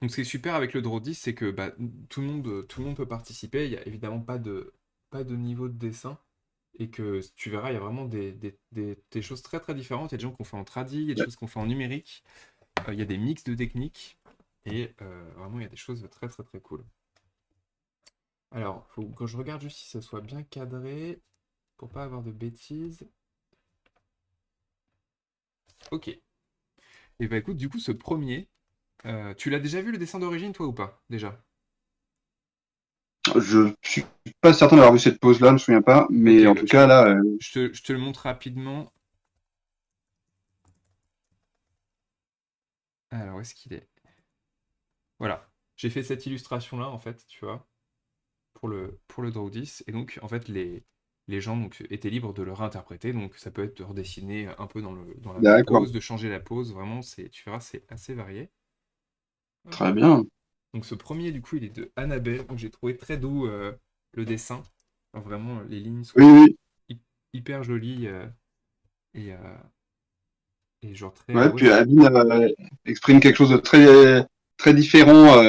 Donc ce qui est super avec le Draw 10, c'est que bah, tout le monde peut participer. Il n'y a évidemment pas de niveau de dessin. Et que tu verras, il y a vraiment des choses très très différentes. Il y a des gens qui ont fait en tradi, il y a des choses qu'on fait en numérique, il y a des mix de techniques. Et vraiment, il y a des choses très très très cool. Alors, faut que je regarde juste si ça soit bien cadré, pour pas avoir de bêtises. Ok. Et bah écoute, du coup, ce premier, tu l'as déjà vu le dessin d'origine, toi, ou pas, déjà? Je suis pas certain d'avoir vu cette pause-là, je me souviens pas, Ok, mais en bah, tout cas là, je te le montre rapidement. Alors, où est-ce qu'il est? Voilà. J'ai fait cette illustration-là, en fait, tu vois, pour le Draw 10. Et donc, en fait, les gens donc, étaient libres de le réinterpréter. Donc, ça peut être de redessiner un peu dans la d'accord, pose, de changer la pose. Vraiment, tu verras, c'est assez varié. Hop. très bien. Donc, ce premier, du coup, il est de Annabelle. Donc, j'ai trouvé très doux le dessin. Alors, vraiment, les lignes Oui, sont oui, hyper jolies et, euh, et genre très. ouais. Ouais, Puis Abin exprime quelque chose de très très différent.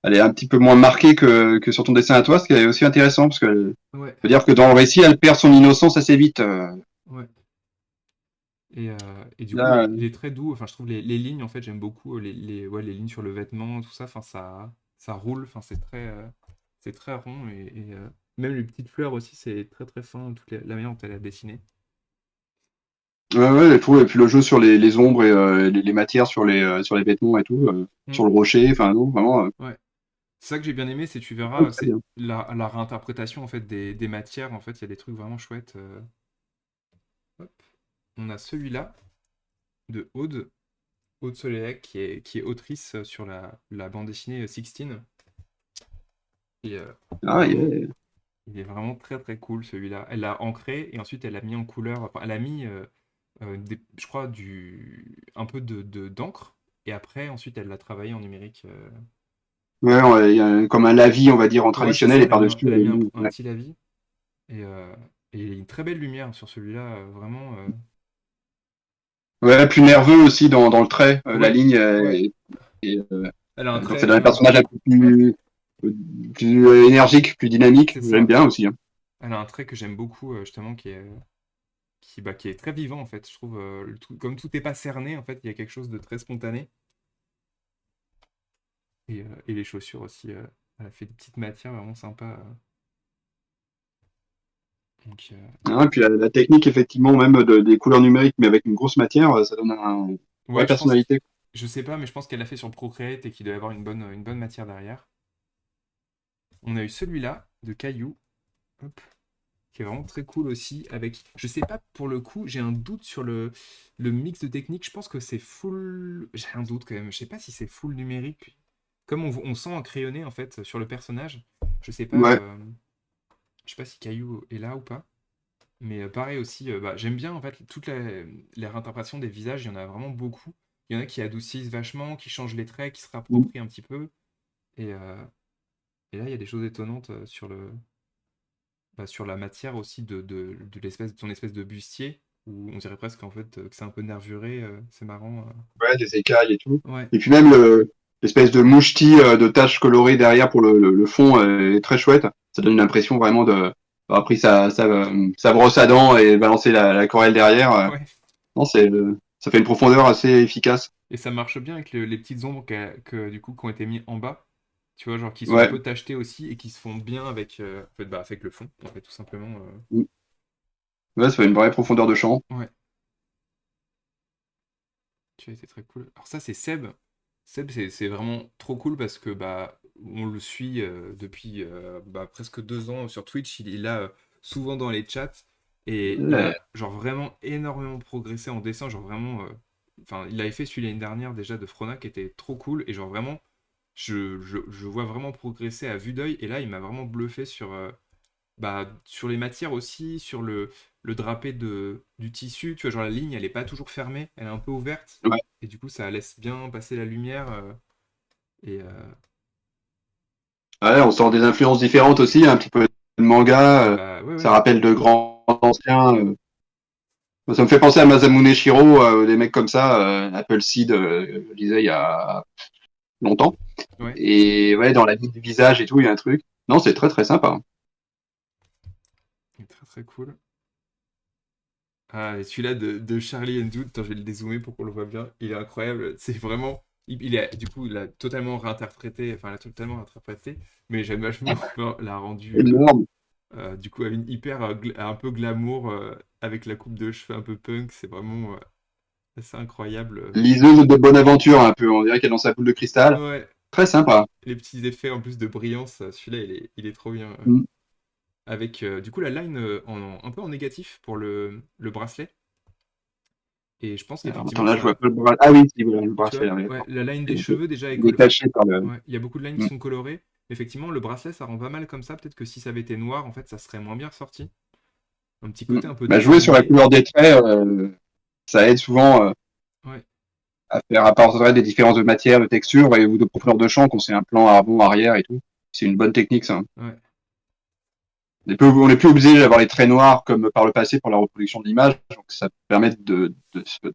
Elle est un petit peu moins marquée que sur ton dessin à toi, ce qui est aussi intéressant parce que ouais, veut dire que dans le récit, elle perd son innocence assez vite. ouais. Et du coup, Là, il est très doux. Enfin, je trouve les lignes, en fait, j'aime beaucoup ouais, les lignes sur le vêtement, tout ça. Enfin, ça roule. Enfin, c'est très rond. Même les petites fleurs aussi, c'est très très fin, la manière dont elle a dessiné. ouais, ouais, je trouve. Et puis le jeu sur les ombres et les matières sur les vêtements et tout, Mm, sur le rocher. Enfin, non, vraiment, ouais. C'est ça que j'ai bien aimé, c'est tu ouais, verras, très c'est bien. la réinterprétation en fait des matières. En fait, il y a des trucs vraiment chouettes. Hop. On a celui-là de Aude Soleilhac, qui est autrice sur la bande dessinée Sixteen. Et Ah, vraiment, yeah. il est vraiment très très cool celui-là. Elle l'a ancré et ensuite elle l'a mis en couleur. Enfin, elle a mis, je crois, un peu d'encre. Et après, ensuite, elle l'a travaillé en numérique. Ouais, ouais, il y a comme un lavis, on va dire, en Ouais, c'est traditionnel, ça, et par-dessus, elle a mis un ouais. petit lavis. Et, euh, et il y a une très belle lumière sur celui-là, vraiment. Ouais, plus nerveux aussi dans le trait. La Ouais, ligne ouais. est, Elle a un donc ça trait. donne un personnage un peu Ouais, plus énergique, plus dynamique. c'est J'aime ça. bien aussi, hein. Elle a un trait que j'aime beaucoup, justement, qui est très vivant, en fait. Je trouve, comme tout n'est pas cerné, en fait, il y a quelque chose de très spontané. Et les chaussures aussi, elle a fait des petites matières vraiment sympas. Donc, Hein, et puis la technique, effectivement, même des couleurs numériques, mais avec une grosse matière, ça donne une vraie ouais, personnalité. je sais pas, mais je pense qu'elle l'a fait sur Procreate et qu'il doit y avoir une bonne matière derrière. On a eu celui-là, de Caillou, hop, qui est vraiment très cool aussi, avec, je sais pas, pour le coup, j'ai un doute sur le mix de techniques, je pense que c'est full, j'ai un doute quand même, je sais pas si c'est full numérique, comme on sent un crayonné, en fait, sur le personnage, Ouais, je sais pas si Caillou est là ou pas. Mais pareil aussi, bah, j'aime bien en fait toutes les réinterprétations des visages, il y en a vraiment beaucoup. Il y en a qui adoucissent vachement, qui changent les traits, qui se rapproprient un petit peu. Et, euh, et là, il y a des choses étonnantes sur la matière aussi de de ton espèce de bustier, où on dirait presque en fait que c'est un peu nervuré, c'est marrant. ouais, des écailles et tout. Ouais, Et puis même l'espèce de mouchetis de taches colorées derrière pour le fond est très chouette. Ça donne une impression vraiment de avoir pris sa brosse à dents et balancer la aquarelle derrière. ouais. Non, ça fait une profondeur assez efficace. Et ça marche bien avec les petites ombres du coup, qui ont été mis en bas. Tu vois, genre qui sont un Ouais. peu tachetées aussi et qui se font bien avec, en fait, bah, avec le fond, en fait, tout simplement. Ouais, ça fait une vraie profondeur de champ. Ouais. Qui a été très cool. Alors ça, c'est Seb. Seb, c'est vraiment trop cool parce que bah on le suit depuis bah, presque 2 ans sur Twitch. Il est là souvent dans les chats et il Ouais. a genre vraiment énormément progressé en dessin. Genre vraiment, enfin, il avait fait celui l'année dernière déjà de Frona qui était trop cool et genre vraiment, je vois vraiment progresser à vue d'œil et là, il m'a vraiment bluffé bah, sur les matières aussi, sur le drapé du tissu, tu vois, genre la ligne, elle est pas toujours fermée, elle est un peu ouverte, Ouais. et du coup, ça laisse bien passer la lumière. Et Ouais, on sort des influences différentes aussi, un petit peu de manga, bah ouais, ça ouais, rappelle de grands anciens. Ça me fait penser à Masamune Shirow, des mecs comme ça, Appleseed, je le disais il y a longtemps. Ouais, Et ouais, dans la ligne du visage et tout, il y a un truc. Non, c'est très très sympa. il est très très cool. Ah, et celui-là de Charlie and Dude, attends, je vais le dézoomer pour qu'on le voit bien. Il est incroyable. C'est vraiment. Du coup, il a totalement réinterprété. Enfin, il a totalement réinterprété. Mais j'aime vachement comment l'a rendu. Énorme. Du coup, avec une hyper. Un peu glamour. Avec la coupe de cheveux un peu punk. C'est vraiment assez incroyable. Liseuse de bonne aventure, un peu. On dirait qu'elle est dans sa boule de cristal. Ouais. Très sympa. Les petits effets en plus de brillance. Celui-là, il est trop bien. Mm. Avec du coup la line un peu en négatif pour le bracelet. Et je pense Alors, qu'effectivement, attends, là, je vois ça. pas le bras. Ah oui, si, voilà, le Tu bracelet, vois, là, oui, ouais, d'accord. la line des Il est cheveux déjà est il est cool. caché par le. Ouais, il y a beaucoup de lines qui Mm. sont colorées. Effectivement, le bracelet, ça rend pas mal comme ça. Peut-être que si ça avait été noir, en fait, ça serait moins bien ressorti. Un petit Mm. côté un peu Bah, dessin jouer sur la animé. couleur des traits, ça aide souvent Ouais, à faire apparaître des différences de matière, de texture et ou de profondeur de champ quand c'est un plan avant, arrière et tout. C'est une bonne technique, ça. ouais. On n'est plus obligé d'avoir les traits noirs comme par le passé pour la reproduction de l'image, donc ça permet de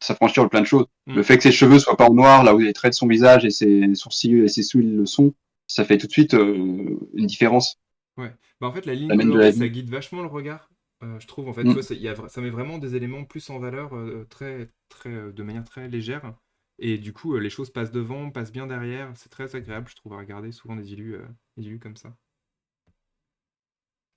s'affranchir de plein de choses. Hmm, Le fait que ses cheveux soient pas en noir, là où les traits de son visage et ses sourcils et ses cils le sont, ça fait tout de suite une différence. ouais. Bah, en fait, la ligne Ça amène de la colorée, ça vie. guide vachement le regard. Je trouve, en fait, tu Mm. vois, ça met vraiment des éléments plus en valeur très, très, de manière très légère. Et du coup, les choses passent devant, passent bien derrière. C'est très agréable, je trouve, à regarder souvent des illus comme ça.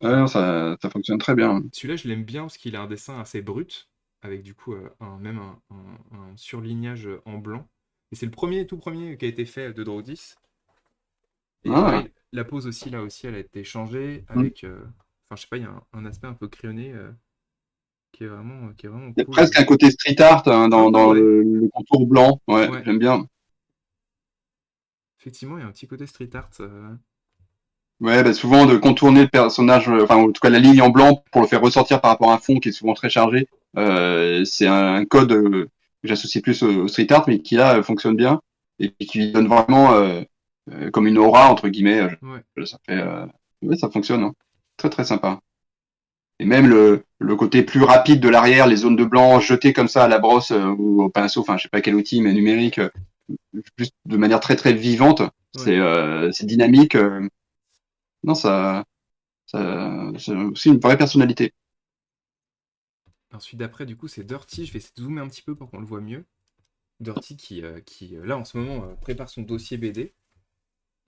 Ouais, non, ça fonctionne très bien. Celui-là, je l'aime bien parce qu'il a un dessin assez brut, avec du coup même un surlignage en blanc. Et c'est le premier, tout premier qui a été fait de Draw 10. Et Ah. pareil, la pose aussi, là aussi, elle a été changée Mm. avec. Enfin, je sais pas, il y a un aspect un peu crayonné qui est vraiment Il y a cool. presque un côté street art hein, Un peu, dans ouais. le contour blanc. Ouais, Ouais. j'aime bien. Effectivement, il y a un petit côté street art. Ouais, bah souvent de contourner le personnage, enfin en tout cas la ligne en blanc pour le faire ressortir par rapport à un fond qui est souvent très chargé. C'est un code que j'associe plus au street art, mais qui là fonctionne bien et puis qui lui donne vraiment comme une aura entre guillemets. Ouais. Ça fait, ouais, ça fonctionne. Hein. Très très sympa. Et même le côté plus rapide de l'arrière, les zones de blanc jetées comme ça à la brosse ou au pinceau, enfin je sais pas quel outil, mais numérique, juste de manière très très vivante. Ouais. C'est dynamique. Non, c'est aussi une vraie personnalité. Ensuite, d'après, du coup, c'est Dirty. Je vais essayer de zoomer un petit peu pour qu'on le voit mieux. Dirty qui là, en ce moment, prépare son dossier BD.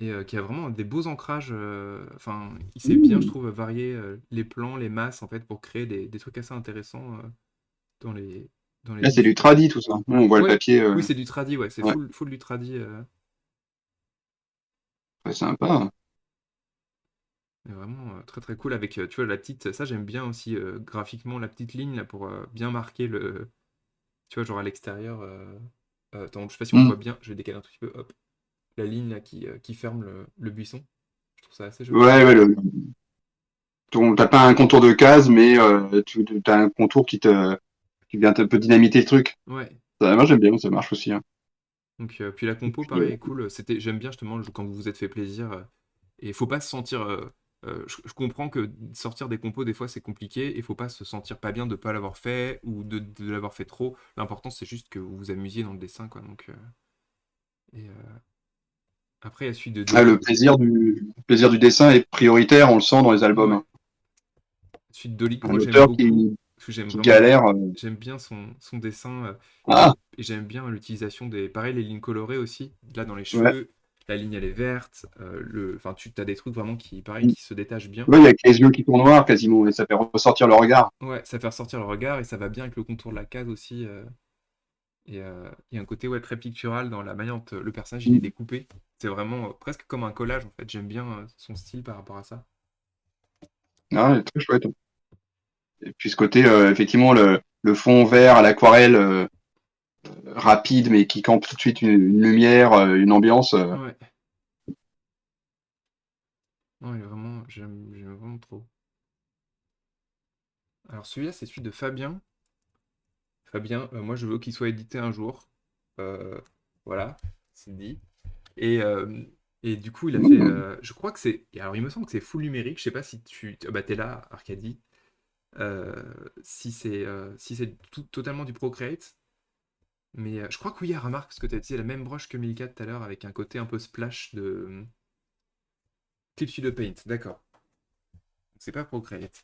Et qui a vraiment des beaux ancrages. Enfin, il sait bien, je Mmh. trouve, varier les plans, les masses, en fait, pour créer des trucs assez intéressants dans les Là, c'est du différents. tradi, tout ça. Là, on voit le Ouais, papier. oui, c'est du tradi, ouais, c'est Ouais, full du tradi. très sympa. Et vraiment très très cool avec, tu vois, la petite. Ça, j'aime bien aussi graphiquement, la petite ligne là pour bien marquer le. Tu vois, genre à l'extérieur. Attends, je sais pas si on Mmh. voit bien, je vais décaler un tout petit peu, hop. La ligne là qui ferme le buisson. Je trouve ça assez joli. Ouais, ouais, t'as pas un contour de case, mais tu as un contour qui vient un peu dynamiter le truc. Ouais. Moi, j'aime bien, ça marche aussi. Hein. Donc, puis la Et compo, puis, pareil, est cool. J'aime bien justement quand vous vous êtes fait plaisir. Et il faut pas se sentir. Je comprends que sortir des compos, des fois, c'est compliqué. Et il faut pas se sentir pas bien de pas l'avoir fait ou de l'avoir fait trop. L'important, c'est juste que vous vous amusiez dans le dessin, quoi. Donc, et après, il y a celui de ah, Dolly. le plaisir du dessin est prioritaire, on le sent dans les albums. Ouais. Hein. Celui de Dolly que Un moi j'aime auteur beaucoup. Parce que j'aime qui vraiment. galère. J'aime bien son dessin. Ah, Et j'aime bien l'utilisation des. Pareil, les lignes colorées aussi. Là, dans les ouais. cheveux, la ligne elle est verte. Enfin, tu as des trucs vraiment qui, pareil, qui se détachent bien. Ouais, il y a que les yeux qui tournent noirs quasiment, et ça fait ressortir le regard. Ouais, ça fait ressortir le regard et ça va bien avec le contour de la case aussi. Et il y a un côté ouais, très pictural dans la manière dont le personnage il est Mm. découpé. C'est vraiment presque comme un collage en fait. J'aime bien son style par rapport à ça. Ah, ouais, très chouette. Et puis ce côté, effectivement, le fond vert à l'aquarelle rapide, mais qui campe tout de suite une lumière, une ambiance. Ouais, non, il est vraiment, j'aime vraiment trop. Alors celui-là, c'est celui de Fabien. Fabien, moi je veux qu'il soit édité un jour. Euh, voilà, c'est dit. Et, euh, et du coup, il a fait. Mm. Je crois que c'est. Alors, il me semble que c'est full numérique. Je sais pas si tu. Bah, t'es là, Arcadie. Si c'est totalement du Procreate. Mais je crois que oui, remarque, parce que tu as utilisé la même broche que Milka tout à l'heure, avec un côté un peu splash de Clips to the Paint, d'accord. C'est pas Procreate.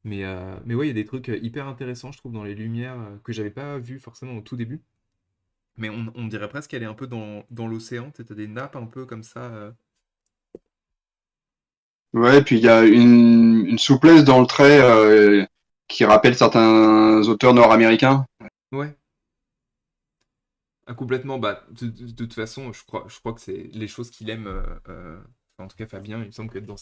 Mais ouais, il y a des trucs hyper intéressants, je trouve, dans les lumières que j'avais pas vu forcément au tout début. Mais on dirait presque qu'elle est un peu dans l'océan. Tu sais, t'as des nappes un peu comme ça. Ouais, puis il y a une souplesse dans le trait qui rappelle certains auteurs nord-américains. Ouais, ah, complètement. Bah, de toute façon, je crois que c'est les choses qu'il aime. Enfin, en tout cas, Fabien, il me semble que dans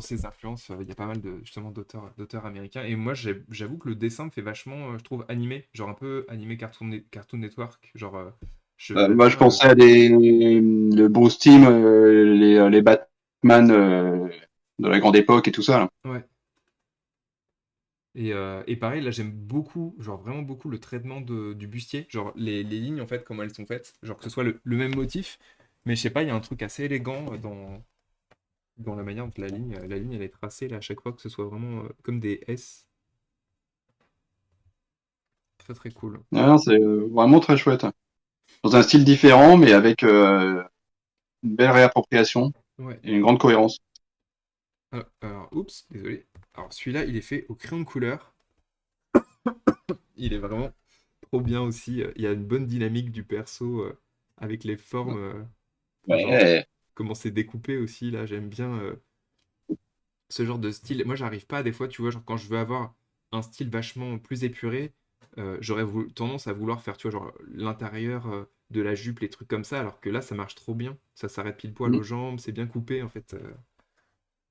ses influences, il y a pas mal de, justement d'auteurs américains. Et moi, j'avoue que le dessin me fait vachement, je trouve, animé. Genre un peu animé Cartoon Network. Genre, j'aime Moi, je bien. pensais à le Bruce Timm, les Batman de la grande époque et tout ça, là. Ouais. Et pareil, là j'aime beaucoup, genre vraiment beaucoup le traitement du bustier, genre les lignes en fait, comment elles sont faites, genre que ce soit le même motif, mais je sais pas, il y a un truc assez élégant dans la manière dont la ligne elle est tracée là à chaque fois, que ce soit vraiment comme des S, très très cool. Ah non, c'est vraiment très chouette. Dans un style différent, mais avec une belle réappropriation Ouais. et une grande cohérence. Alors, oups, désolé. Alors celui-là, il est fait au crayon de couleur, il est vraiment trop bien aussi, il y a une bonne dynamique du perso avec les formes, enfin, genre Ouais. comment c'est découpé aussi, là j'aime bien. Ce genre de style. Moi, j'arrive pas, des fois, tu vois, genre quand je veux avoir un style vachement plus épuré, j'aurais tendance à vouloir faire, tu vois, genre l'intérieur de la jupe, les trucs comme ça, alors que là, ça marche trop bien. Ça s'arrête pile poil Mm. aux jambes, c'est bien coupé, en fait.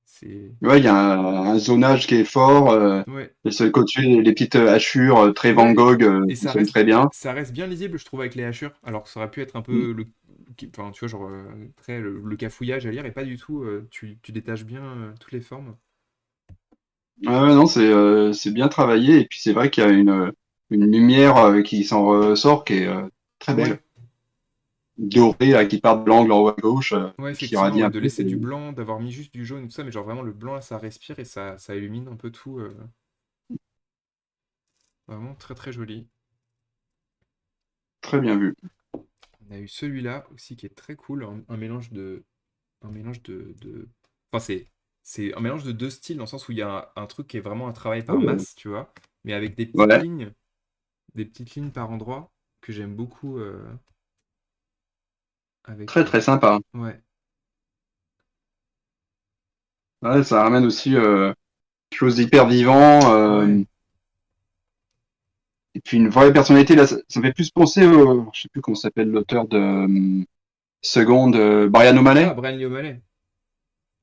C'est. Ouais, il y a un zonage qui est fort. Ouais. Et sur le côté, les petites hachures très Van Ouais. Gogh Et qui ça sont reste, très bien. ça reste bien lisible, je trouve, avec les hachures, alors que ça aurait pu être un Mm. peu enfin, tu vois, genre, très le cafouillage à lire, et pas du tout, tu détaches bien toutes les formes. Ouais, non, c'est bien travaillé. Et puis c'est vrai qu'il y a une lumière qui s'en ressort qui est très belle. Ouais. Dorée, là, qui part de l'angle en haut à gauche, Ouais, qui irradie effectivement, un de peu. laisser du blanc, d'avoir mis juste du jaune et tout ça, mais genre vraiment le blanc là, ça respire et ça illumine un peu tout. Vraiment très très joli. Très bien vu. On a eu celui-là aussi qui est très cool, enfin c'est un mélange de deux styles dans le sens où il y a un truc qui est vraiment un travail par Oh. masse, tu vois, mais avec Ouais, des petites lignes par endroit que j'aime beaucoup avec. très très sympa. Ouais, Ouais, ça ramène aussi quelque chose d'hyper vivant. ouais. Et puis une vraie personnalité. Là, ça me fait plus penser au, je sais plus comment s'appelle l'auteur de Seconde, Brian Ah, O'Malley. Brian Lee O'Malley.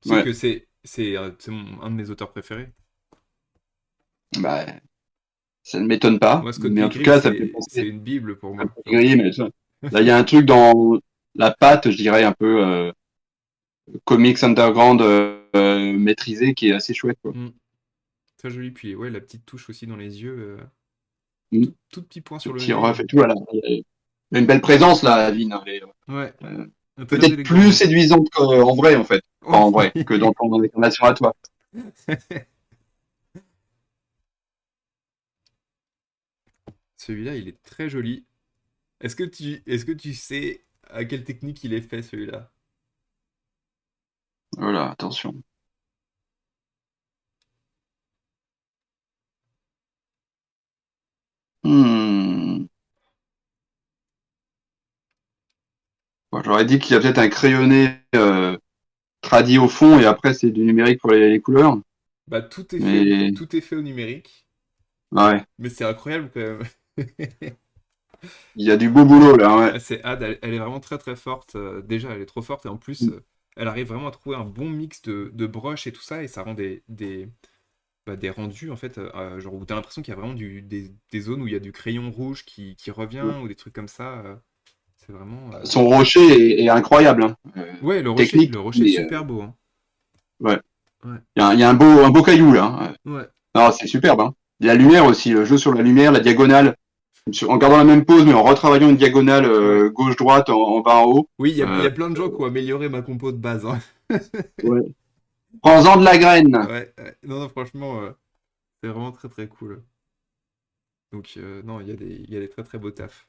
Tu sais Ouais, que c'est un de mes auteurs préférés. bah, ça ne m'étonne pas. Moi, Scott Mais en tout Pilgrim, cas, ça me fait c'est penser une bible pour à moi. Donc, Gris, mais ça. Là, il y a un truc dans la patte, je dirais, un peu comics underground maîtrisé qui est assez chouette, quoi. hmm, très joli. Puis, ouais, la petite touche aussi dans les yeux. Mm. Tout petit point Le sur le petit nez. ref et tout, voilà. Il y a une belle présence, là, Aline. Ouais, Euh, très peut-être plus élégant. séduisante qu'en vrai, en fait. Enfin, en vrai, que Oui. dans ton incarnation à toi. Celui-là, il est très joli. Est-ce que tu sais à quelle technique il est fait, celui-là? Voilà, attention. Hmm. Bon, j'aurais dit qu'il y a peut-être un crayonné tradi au fond et après c'est du numérique pour les couleurs. Bah, tout est fait. Mais Tout est fait au numérique. ouais, Mais c'est incroyable quand même. il y a du beau boulot là, ouais. Ah, c'est Ad, elle est vraiment très très forte. Déjà, elle est trop forte et en plus, Mm. elle arrive vraiment à trouver un bon mix de brush et tout ça et ça rend des rendus en fait, genre où t'as l'impression qu'il y a vraiment des zones où il y a du crayon rouge qui revient ou des trucs comme ça. C'est vraiment. Son rocher est incroyable, hein. Ouais, le rocher, Technique, le rocher est mais super beau, hein. ouais. Ouais, Il y a un beau caillou là, hein. ouais. Non, c'est superbe, hein. La lumière aussi, le jeu sur la lumière, la diagonale, en gardant la même pose mais en retravaillant une diagonale Ouais. gauche-droite en bas en haut. Oui, il y Euh, a plein de gens qui ont amélioré ma compo de base, hein. ouais. Prends-en de la graine. Ouais, ouais. Non, non, franchement, c'est vraiment très très cool. Donc, non, il y a des très très beaux tafs.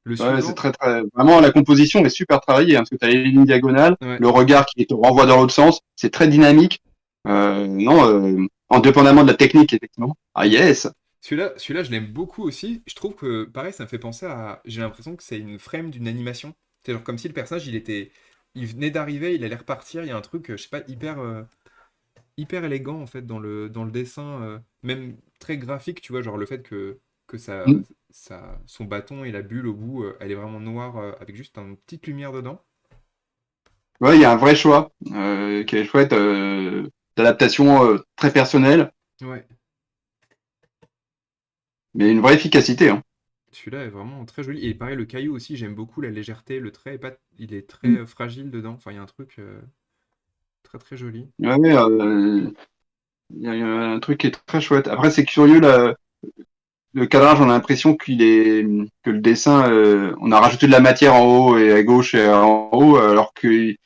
Le Ouais, c'est suivant, très, très, vraiment, la composition est super travaillée, hein, parce que tu as les lignes diagonales, ouais. le regard qui te renvoie dans l'autre sens, c'est très dynamique. Non, indépendamment de la technique, effectivement. Ah, yes! Celui-là, je l'aime beaucoup aussi. Je trouve que, pareil, ça me fait penser à. J'ai l'impression que c'est une frame d'une animation. C'est genre comme si le personnage, il venait d'arriver, il allait repartir. Il y a un truc, je sais pas, hyper élégant en fait dans le dessin, même très graphique, tu vois, genre le fait que Mm. son bâton et la bulle au bout, elle est vraiment noire avec juste une petite lumière dedans. Ouais, il y a un vrai choix, qui est chouette, d'adaptation, très personnelle, Ouais, mais une vraie efficacité, hein. celui-là est vraiment très joli. Et pareil, le caillou aussi, j'aime beaucoup la légèreté, le trait est pas, il est très Mm. fragile dedans. Enfin, il y a un truc très très joli. Ouais, ouais, il y a un truc qui est très chouette. Après, c'est curieux, le cadrage, on a l'impression que le dessin, on a rajouté de la matière en haut et à gauche et en haut, alors qu'il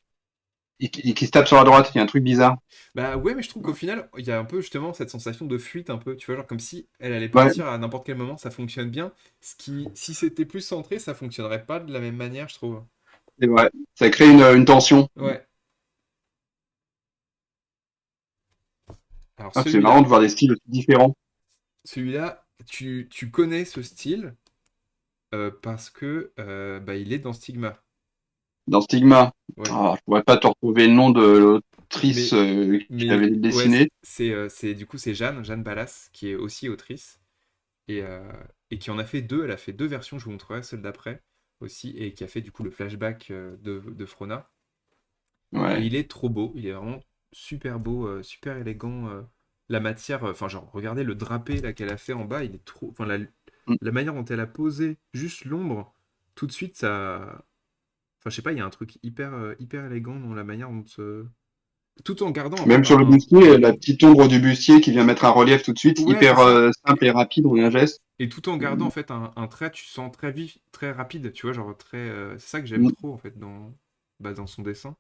se tape sur la droite. Il y a un truc bizarre. Bah ouais, mais je trouve qu'au final, il y a un peu justement cette sensation de fuite un peu, tu vois, genre comme si elle allait Ouais, partir à n'importe quel moment, ça fonctionne bien. Ce qui, si c'était plus centré, ça fonctionnerait pas de la même manière, je trouve. c'est vrai. Ça crée une tension. Ouais. Alors Ah, c'est marrant de celui-là, voir des styles aussi différents. celui-là, tu connais ce style parce que bah, il est dans Stigma. Dans Stigma, Ouais. ah, je pourrais pas te retrouver le nom de l'autrice, Mais, qui avait ouais, dessiné. du coup c'est Jeanne Ballas, qui est aussi autrice et, euh, et qui en a fait deux. Elle a fait deux versions, je vous montrerai celle d'après aussi, et qui a fait du coup le flashback de Frona. Et Ouais. il est trop beau, il est vraiment super beau, super élégant. La matière, enfin genre, regardez le drapé là qu'elle a fait en bas, il est trop. Enfin, Mm. la manière dont elle a posé juste l'ombre, tout de suite ça. Enfin, je sais pas, il y a un truc hyper élégant dans la manière dont. Tout en gardant en Même fait sur le bustier, la petite ombre du bustier qui vient mettre un relief tout de suite, Ouais, c'est hyper, ça. simple et rapide en un geste. Et tout en gardant en fait un trait, tu sens très vif, très rapide, tu vois, genre très. C'est ça que j'aime Mm. trop en fait dans son dessin.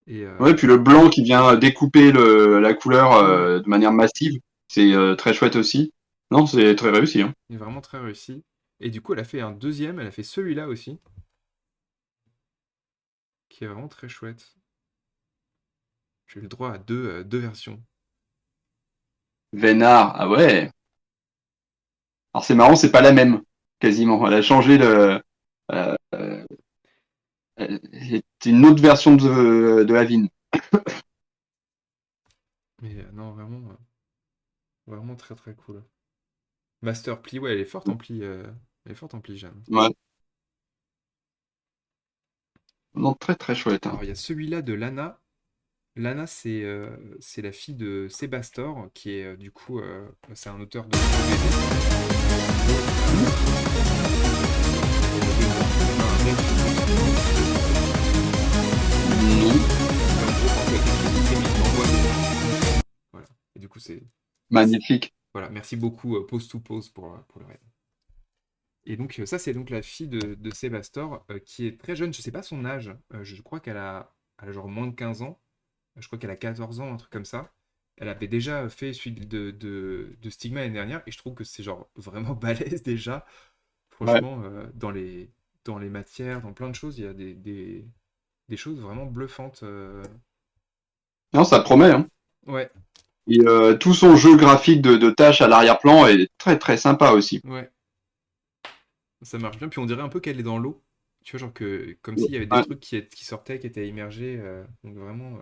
Et Ouais, puis le blanc qui vient découper la couleur, ouais, de manière massive, c'est, très chouette aussi. Non, c'est très réussi, hein. il est vraiment très réussi. Et du coup, elle a fait un deuxième, elle a fait celui-là aussi, qui est vraiment très chouette. J'ai eu le droit à deux versions. Vénard, ah ouais. Alors c'est marrant, c'est pas la même, quasiment. Elle a changé euh, c'est une autre version de Avin. Mais non, vraiment très très cool. Master Pli, ouais, elle est forte en pli, elle est forte en pli, Jeanne. Ouais. Non, très très chouette, hein. Alors, il y a celui-là de Lana. Lana, c'est la fille de Sébastor, qui est du coup, c'est un auteur de BD. Un mec Non. qui, en gros, quand quelqu'un qui écrit, il t'envoie des. Voilà. Et du coup, c'est. Merci. Magnifique. Voilà, merci beaucoup, Pause to Pause pour le raid. Et donc, ça, c'est donc la fille de Sébastor, qui est très jeune. Je sais pas son âge. Je crois qu'elle a genre moins de 15 ans. Je crois qu'elle a 14 ans, un truc comme ça. Elle avait déjà fait celui de Stigma l'année dernière. Et je trouve que c'est genre vraiment balèze déjà. Ouais. Franchement, dans les matières, dans plein de choses, il y a des choses vraiment bluffantes. Non, ça promet, hein. Ouais, Et tout son jeu graphique de tâches à l'arrière-plan est très très sympa aussi. ouais, ça marche bien. Puis on dirait un peu qu'elle est dans l'eau. Tu vois, genre comme s'il y avait des Ouais. trucs qui sortaient, qui étaient immergés. Donc vraiment.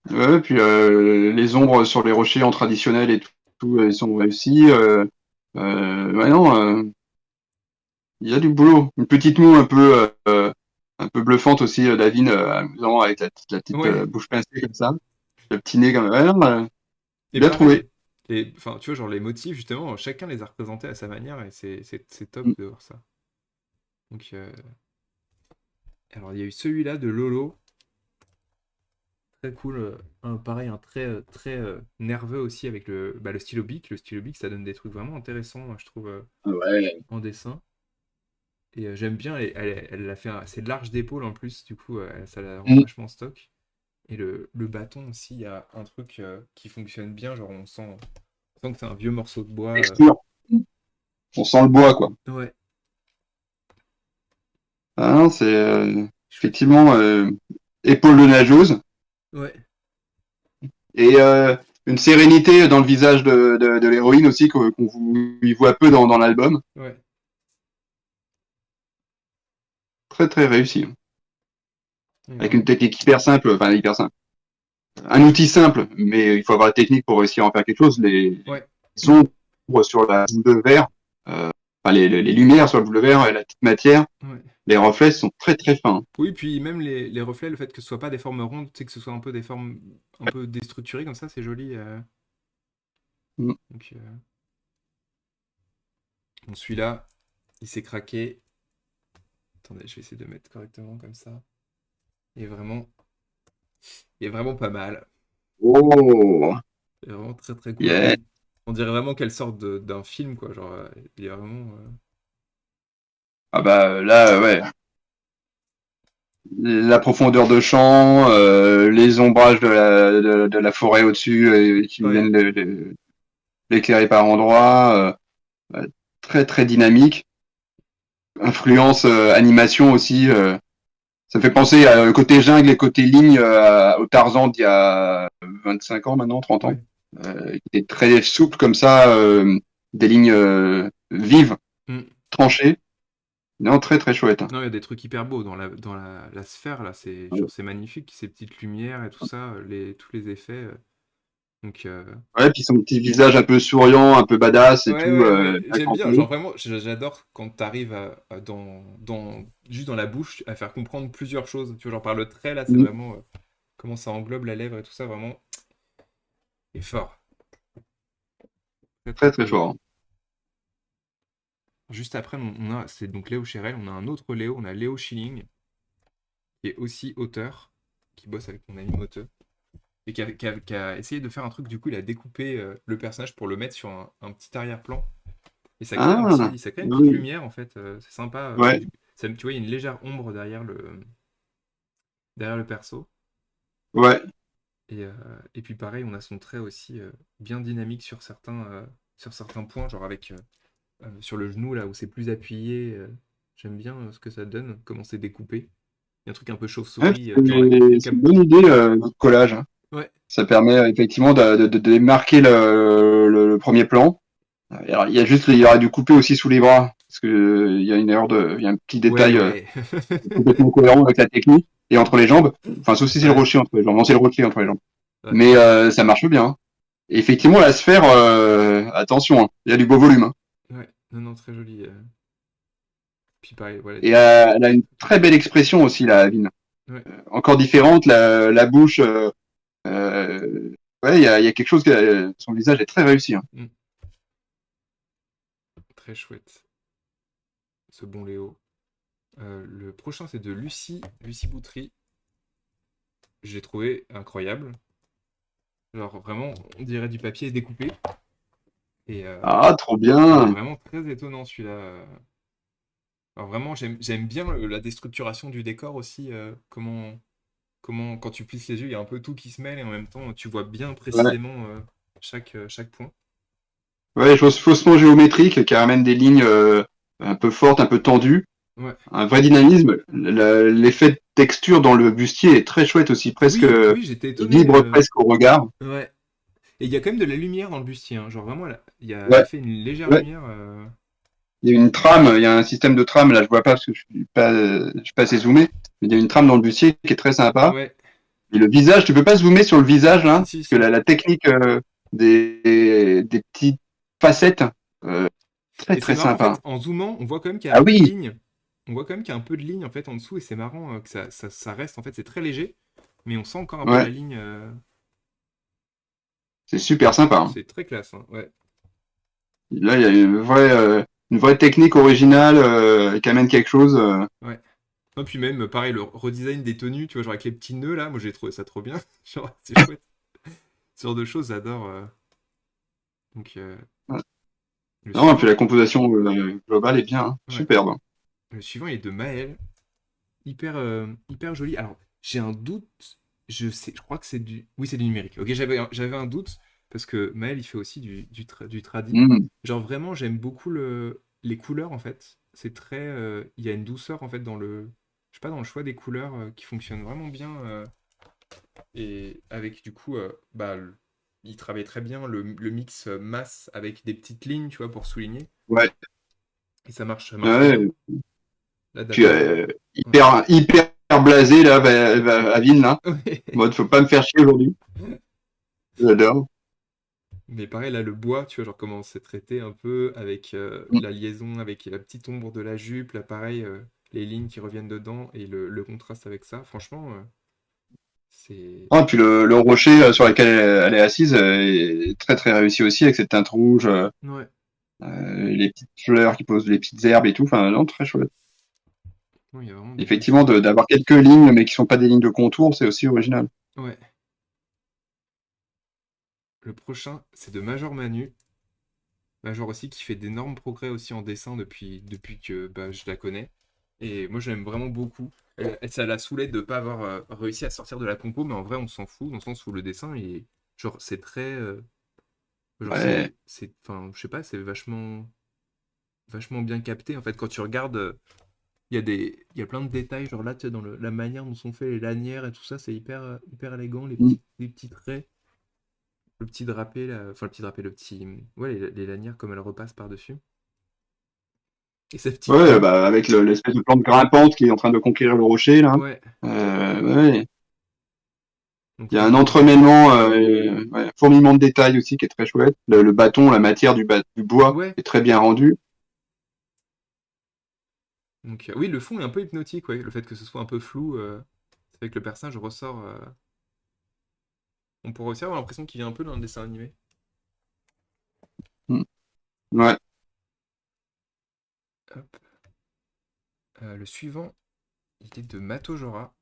Ouais, puis les ombres sur les rochers en traditionnel et tout, ils sont réussis. Ouais, non, il y a du boulot. Une petite moue un peu bluffante aussi, Davine, amusant avec la petite, Ouais. bouche pincée comme ça, le petit nez comme ouais, non, Et bien trouvé. pareil, enfin, tu vois, genre les motifs, justement, chacun les a représentés à sa manière et c'est top Mm. de voir ça. Donc, alors il y a eu celui-là de Lolo, très cool. Pareil, un trait très nerveux aussi avec le stylo bic. Le stylo bic, ça donne des trucs vraiment intéressants, je trouve, Ouais. en dessin. Et j'aime bien, elle a fait assez large d'épaule en plus, du coup, ça la rend Mm. vachement stock. Et le bâton aussi, il y a un truc qui fonctionne bien, genre sens que c'est un vieux morceau de bois. Texture. On sent le bois, quoi. Ouais, Ah non, c'est chouette. effectivement épaule de nageuse Ouais, et une sérénité dans le visage de l'héroïne aussi qu'on y voit peu dans l'album. ouais. Très très réussi. Ouais, Avec une vraiment. technique hyper simple, enfin hyper simple. Un outil simple, mais il faut avoir la technique pour réussir à en faire quelque chose. Les Ouais. ombres sur la boule de verre, enfin les lumières sur la boule de verre et la petite matière, Ouais. les reflets sont très très fins. Oui, puis même les reflets, le fait que ce soit pas des formes rondes, tu sais, que ce soit un peu des formes un peu déstructurées comme ça, c'est joli. Mm. Donc, bon, celui-là, il s'est craqué. Attendez, je vais essayer de mettre correctement comme ça. Il est vraiment, il est vraiment pas mal. Oh, Il est vraiment très très cool. yeah. On dirait vraiment qu'elle sort d'un film, quoi. Genre, il est vraiment. Ah bah là, ouais. La profondeur de champ, les ombrages de la forêt au-dessus qui Ouais, viennent l'éclairer par endroits, très très dynamique. Influence animation aussi. Ça me fait penser à côté jungle et côté ligne au Tarzan d'il y a 25 ans maintenant, 30 ans, ouais. qui est très souple comme ça, des lignes vives, Hmm. tranchées. Non, très très chouette. Non, il y a des trucs hyper beaux dans la sphère, là. C'est genre, c'est magnifique, ces petites lumières et tout ça, tous les effets. Donc, Ouais, puis son petit visage un peu souriant, un peu badass et ouais, tout, ouais, ouais, avec j'aime en bien. Genre, haut. vraiment, j'adore quand t'arrives juste dans la bouche, à faire comprendre plusieurs choses. Tu vois, genre par le trait, là, c'est Mm. vraiment comment ça englobe la lèvre et tout ça, vraiment, est fort. Très, très Très très cool. fort. Juste après, c'est donc Léo Chérel, on a un autre Léo, on a Léo Schilling, qui est aussi auteur, qui bosse avec mon ami Moteux, et qui a essayé de faire un truc, du coup, il a découpé le personnage pour le mettre sur un petit arrière-plan. Et Ah, ça crée une petite oui. lumière, en fait, c'est sympa. Ouais, Tu vois, il y a une légère ombre derrière le perso. ouais. Et puis pareil, on a son trait aussi bien dynamique sur certains points, genre sur le genou, là où c'est plus appuyé. J'aime bien ce que ça donne, comment c'est découpé. Il y a un truc un peu Ouais, chauve-souris, tu vois. c'est une bonne idée, le collage, hein. Ouais, Ça permet effectivement de démarquer le premier plan. Alors, il aurait dû couper aussi sous les bras, parce que il y a une erreur il y a un petit ouais, détail ouais. complètement cohérent avec la technique et entre les jambes. Enfin, sauf si c'est le Ouais, rocher entre les jambes. Non, c'est le rocher entre les jambes. ouais, Mais ça marche bien, hein. Et effectivement, la sphère, attention, hein, il y a du beau volume, hein. ouais. Non, non, très joli. Puis pareil, voilà, Et des elle a traits. une très belle expression aussi, la Avine. Ouais. Encore différente, la bouche. Ouais, il y a quelque chose son visage est très réussi, hein. Mm. Très chouette, ce bon Léo. Le prochain, c'est de Lucie Boutry. Je l'ai trouvé incroyable. Genre, vraiment, on dirait du papier découpé. Et Ah, trop il est bien. vraiment très étonnant, celui-là. Alors, vraiment, j'aime bien la déstructuration du décor aussi. Comment, quand tu plisses les yeux, il y a un peu tout qui se mêle et en même temps, tu vois bien Ouais, précisément chaque point. ouais, chose faussement géométrique qui ramène des lignes un peu fortes, un peu tendues. Ouais. Un vrai dynamisme. L'effet de texture dans le bustier est très chouette aussi, presque Oui, oui, j'étais étonné. vibre presque au regard. Ouais. Et il y a quand même de la lumière dans le bustier, hein. Genre vraiment, là, Ouais, elle fait une légère ouais. lumière. Il y a une trame, il y a un système de trame, là je vois pas parce que je suis pas assez zoomé, mais il y a une trame dans le bustier qui est très sympa. Ouais. Et le visage, tu peux pas zoomer sur le visage Si, là, si, parce que si. la technique des petites facettes, euh, très Et c'est très marrant, en sympa. fait, en zoomant, on voit quand même qu'il y a un Ah peu de oui, ligne. On voit quand même qu'il y a un peu de ligne en fait en dessous et c'est marrant que ça reste en fait, c'est très léger, mais on sent encore un peu ouais, la ligne. c'est super sympa, hein. C'est très classe, hein. Ouais, Là, il y a une vraie technique originale qui amène quelque chose. ouais. Non, puis même, pareil, le redesign des tenues, tu vois, genre avec les petits nœuds là, moi j'ai trouvé ça trop bien. Genre, c'est chouette. Ce genre de choses, j'adore. Donc, le Non, et puis suivant, la composition globale est bien, hein. ouais, Superbe. le suivant est de Maël, hyper joli. Alors, j'ai un doute, je crois que c'est du. Oui, c'est du numérique. Ok, j'avais un doute. parce que Maël, il fait aussi du tradi. Mm. Genre vraiment, j'aime beaucoup les couleurs en fait. C'est très, il y a une douceur en fait je sais pas, dans le choix des couleurs qui fonctionne vraiment bien. Et avec du coup, il travaille très bien le mix masse avec des petites lignes, tu vois, pour souligner. Ouais. Et ça marche très bien. Ouais. Là, Puis d'ailleurs, ouais. hyper blasé là, à Vine là. Ouais. En mode, faut pas me faire chier aujourd'hui. J'adore. Mais pareil, là, le bois, tu vois, genre comment c'est traité un peu avec Mm. la liaison, avec la petite ombre de la jupe, là, pareil, les lignes qui reviennent dedans et le contraste avec ça. Franchement, c'est. Ah, puis le rocher sur lequel elle est assise est très très réussi aussi avec cette teinte rouge, Ouais, les petites fleurs qui posent, les petites herbes et tout. Enfin, non, très chouette. non, il y a vraiment des belles Effectivement, choses. d'avoir quelques lignes mais qui sont pas des lignes de contour, c'est aussi original. Ouais. Le prochain, c'est de Major Manu. Major aussi qui fait d'énormes progrès aussi en dessin depuis que bah, je la connais. Et moi, je l'aime vraiment beaucoup. Ça la saoulait de ne pas avoir réussi à sortir de la compo, mais en vrai, on s'en fout, dans le sens où le dessin, genre, c'est très. Genre, Ouais. enfin, je sais pas, c'est vachement bien capté. En fait, quand tu regardes, il y a plein de détails. Genre là, tu sais, dans la manière dont sont faits les lanières et tout ça, c'est hyper élégant. Mm. Les petits traits, le petit drapé, là, enfin, le petit drapé, ouais, les lanières comme elles repassent par-dessus. Et sa petite Ouais, plume. bah, avec l'espèce de plante grimpante qui est en train de conquérir le rocher là. Ouais. Ouais. Donc Il y a là, un vraiment. entremêlement, ouais, fourmillement de détails aussi qui est très chouette. Le bâton, la matière du bois Ouais. est très bien rendue. Donc, oui, le fond est un peu hypnotique, ouais. Le fait que ce soit un peu flou, ça fait que le personnage ressort. On pourrait aussi avoir l'impression qu'il vient un peu dans le dessin animé. Mm. Ouais. Hop. Le suivant, il est de Matojora.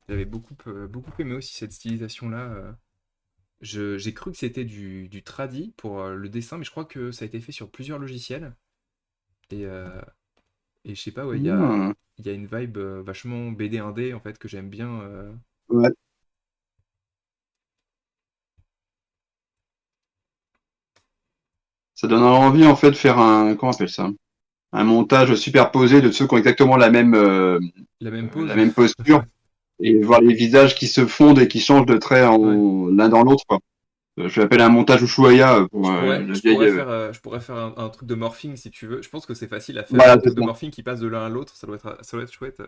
J'avais beaucoup aimé aussi cette stylisation-là. J'ai cru que c'était du tradi pour le dessin, mais je crois que ça a été fait sur plusieurs logiciels. Et, euh, et je sais pas, ouais, Mm. il y a une vibe vachement BD 1D en fait que j'aime bien. Ouais. Ça donne envie en fait de faire comment on appelle ça? Un montage superposé de ceux qui ont exactement La même pose. la même posture et voir les visages qui se fondent et qui changent de trait Ouais. l'un dans l'autre, quoi. Je l'appelle un montage Ushuaïa pour la Je vieille. pourrais je pourrais faire un truc de morphing si tu veux. Je pense que c'est facile à faire, Voilà, un c'est truc de ça. morphing qui passe de l'un à l'autre, ça doit être chouette.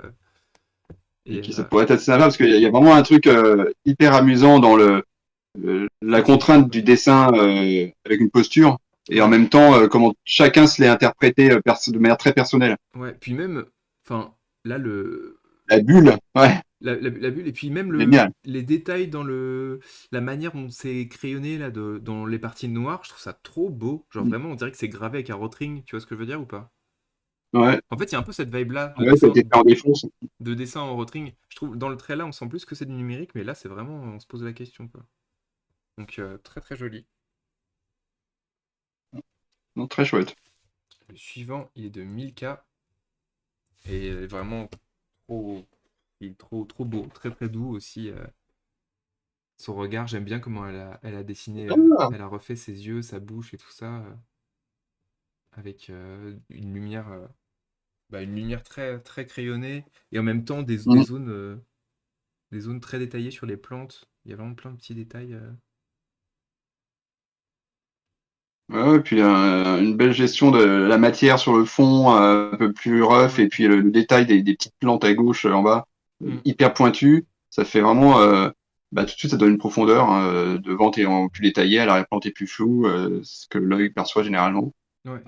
Et Et qui ça pourrait être assez sympa parce qu'il y a vraiment un truc hyper amusant dans la contrainte du dessin avec une posture et en ouais, même temps comment chacun se l'est interprété de manière très personnelle. ouais. Puis même, enfin, là, La bulle, ouais, la bulle, et puis même génial. les détails dans la manière dont c'est crayonné là, dans les parties noires, je trouve ça trop beau. Genre vraiment, on dirait que c'est gravé avec un rotring, tu vois ce que je veux dire ou pas? Ouais, En fait, il y a un peu cette vibe-là ouais, ça a été fait en défonce. de dessin en rotring. Je trouve dans le trait là, on sent plus que c'est du numérique, mais là, c'est vraiment, on se pose la question, quoi. Donc, très très joli. Non, très chouette. Le suivant, il est de Milka, et vraiment trop, il est trop beau, très très doux aussi. Son regard, j'aime bien comment elle a dessiné, Ah, elle a refait ses yeux, sa bouche et tout ça, avec une lumière très, très crayonnée, et en même temps mm. des zones très détaillées sur les plantes. Il y a vraiment plein de petits détails. Ouais, puis une belle gestion de la matière sur le fond, un peu plus rough, Ouais. et puis le détail des petites plantes à gauche en bas, Mm. hyper pointu. Ça fait vraiment, bah, tout de suite, ça donne une profondeur. Devant, t'es en plus détaillé, à l'arrière-plan, t'es plus flou, ce que l'œil perçoit généralement. Ouais.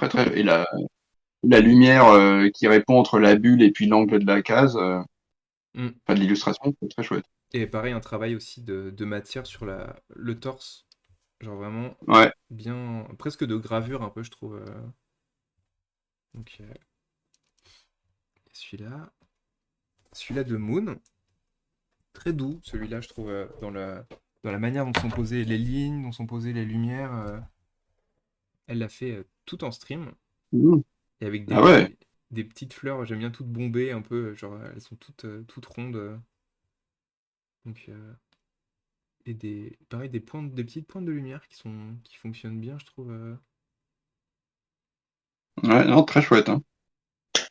Euh, et la lumière qui répond entre la bulle et puis l'angle de la case, Mm. enfin de l'illustration, c'est très chouette. Et pareil, un travail aussi de matière sur le torse. Genre vraiment Ouais. bien, presque de gravure un peu, je trouve. Donc, celui-là. Celui-là de Moon. Très doux, celui-là, je trouve, dans la manière dont sont posées les lignes, dont sont posées les lumières. Elle l'a fait tout en stream, Mhm. et avec Ah ouais. des petites fleurs, j'aime bien toutes bombées, un peu, genre elles sont toutes rondes. Donc, Et pareil, des petites pointes de lumière qui fonctionnent bien, je trouve. Ouais, non, très chouette, hein.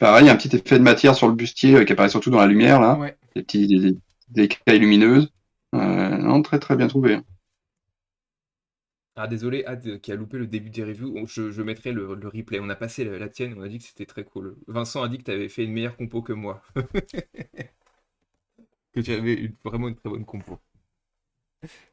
Pareil, un petit effet de matière sur le bustier qui apparaît surtout dans la lumière, là. Ouais. Des écailles lumineuses. Non, très très bien trouvé. Ah, désolé, Ad, qui a loupé le début des reviews. Je mettrai le replay. On a passé la tienne, on a dit que c'était très cool. Vincent a dit que tu avais fait une meilleure compo que moi. Que tu avais vraiment une très bonne compo.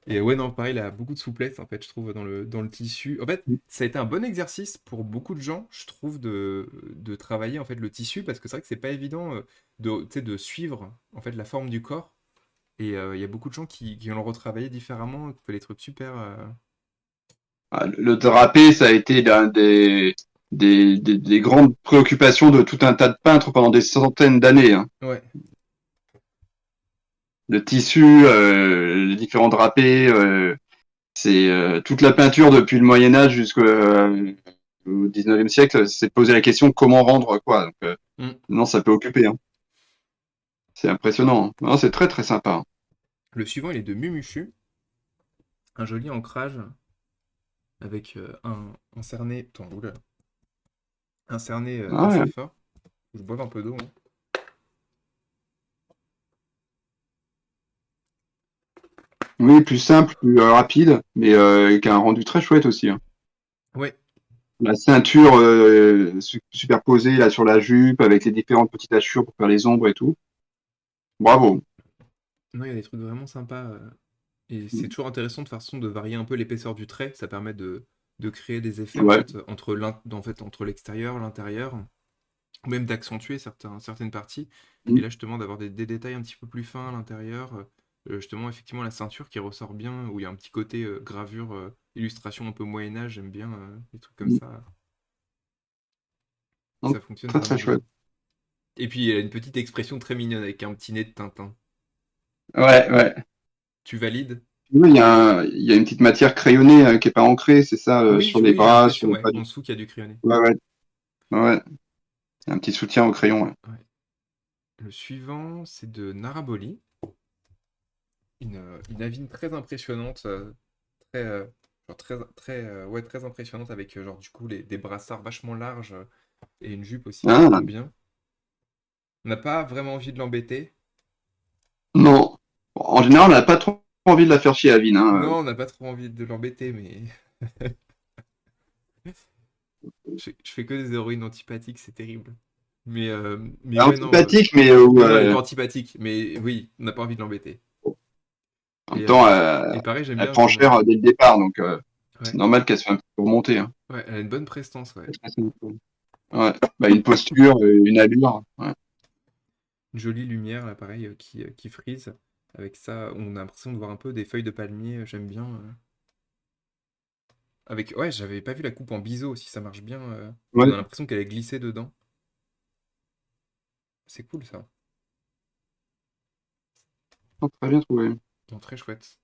Et ouais, non, pareil, il a beaucoup de souplesse, en fait, je trouve, dans le tissu. En fait, ça a été un bon exercice pour beaucoup de gens, je trouve, de travailler, en fait, le tissu, parce que c'est vrai que c'est pas évident tu sais, de suivre, en fait, la forme du corps. Et il y a beaucoup de gens qui ont retravaillé différemment, qui font des trucs super. Le drapé, ça a été l'un des grandes préoccupations de tout un tas de peintres pendant des centaines d'années, hein. Ouais, Le tissu, les différents drapés, c'est toute la peinture depuis le Moyen Âge jusqu'au XIXe siècle, c'est de poser la question comment rendre quoi. Donc, mm. non, ça peut occuper, hein. C'est impressionnant, hein. Non, c'est très très sympa, hein. Le suivant, il est de Mumuchu, un joli ancrage avec un cerné. Attends, oula. Un cerné Ah assez ouais. fort. Je boive un peu d'eau, hein. Oui, plus simple, plus rapide, mais qui a un rendu très chouette aussi, hein. Ouais, La ceinture superposée là sur la jupe avec les différentes petites hachures pour faire les ombres et tout. Bravo. non, il y a des trucs vraiment sympas. Et c'est toujours intéressant de façon de varier un peu l'épaisseur du trait. Ça permet de créer des effets en Ouais. fait entre l'extérieur, l'intérieur, ou même d'accentuer certaines parties. Et là justement d'avoir des détails un petit peu plus fins à l'intérieur. Justement effectivement la ceinture qui ressort bien, où il y a un petit côté gravure, illustration un peu Moyen Âge, j'aime bien les trucs comme ça. Donc, Ça fonctionne très vraiment très bien. chouette. Et puis il a une petite expression très mignonne avec un petit nez de Tintin. Ouais, ouais. Tu valides? Oui, il y a une petite matière crayonnée qui est pas ancrée, c'est ça, Oui, sur les oui, j'ai bras, sur l'impression, le ouais, bas en du. dessous qu'il y a du crayonné. Ouais, ouais, ouais. Un petit soutien au crayon, ouais. Ouais. Le suivant, c'est de Naraboli. Une avine très impressionnante, très, ouais, très impressionnante avec genre du coup des brassards vachement larges et une jupe aussi qui Ah, tombe bien. On n'a pas vraiment envie de l'embêter. non. En général, on n'a pas trop envie de la faire chier à Vine, hein. Non, on n'a pas trop envie de l'embêter, mais je fais que des héroïnes antipathiques, c'est terrible. Mais ouais, non. Antipathique, mais Non, non, elle est pas antipathique, mais oui, on n'a pas envie de l'embêter. en même Et, temps, pareil, j'aime elle bien prend comment. cher dès le départ, donc c'est Ouais, normal qu'elle se fasse un peu remonter, hein. ouais, elle a une bonne prestance, ouais. Ouais. Bah, une posture, une allure. Ouais. Une jolie lumière, là, pareil, qui frise. Avec ça, on a l'impression de voir un peu des feuilles de palmier, j'aime bien. Avec, ouais, j'avais pas vu la coupe en biseau aussi, ça marche bien. On a Ouais, l'impression qu'elle est glissée dedans. C'est cool ça. très bien trouvé. Non, très chouette.